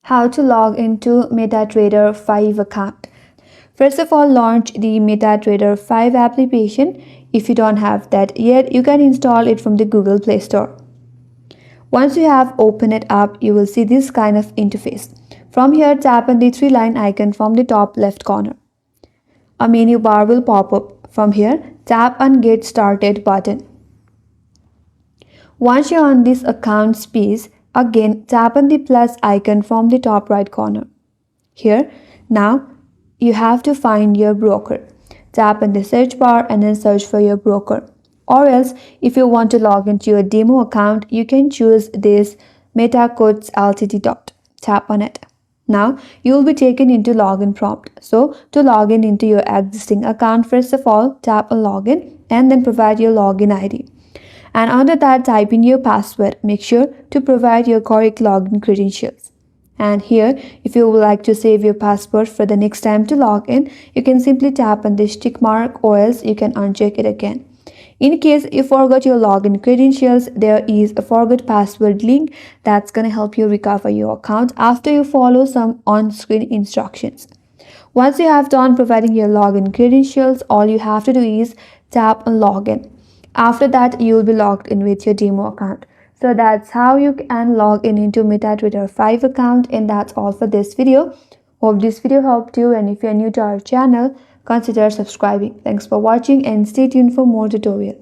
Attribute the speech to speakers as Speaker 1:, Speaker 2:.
Speaker 1: How to log into MetaTrader 5 account. First of all, launch the MetaTrader 5 application. If you don't have that yet, you can install it from the Google Play Store. Once you have opened it up, you will see this kind of interface. From here, tap on the three-line icon from the top left corner. A menu bar will pop up. From here, tap on Get Started button. Once you're on this account page, again tap on the plus icon from the top right corner. Here, now you have to find your broker. Tap on the search bar and then search for your broker. Or else, if you want to log into your demo account, you can choose this MetaCodes Ltd. Tap on it. Now, you will be taken into login prompt. So, to log in into your existing account, first of all, tap on login and then provide your login ID. And under that, type in your password. Make sure to provide your correct login credentials. And here, if you would like to save your password for the next time to log in, you can simply tap on this tick mark, or else you can uncheck it again. In case you forgot your login credentials, there is a forgot password link that's going to help you recover your account after you follow some on-screen instructions. Once you have done providing your login credentials, all you have to do is tap on login. After that, you will be logged in with your demo account. So that's how you can log in into MetaTrader 5 account, and that's all for this video. Hope this video helped you, and if you're new to our channel, consider subscribing. Thanks for watching and stay tuned for more tutorials.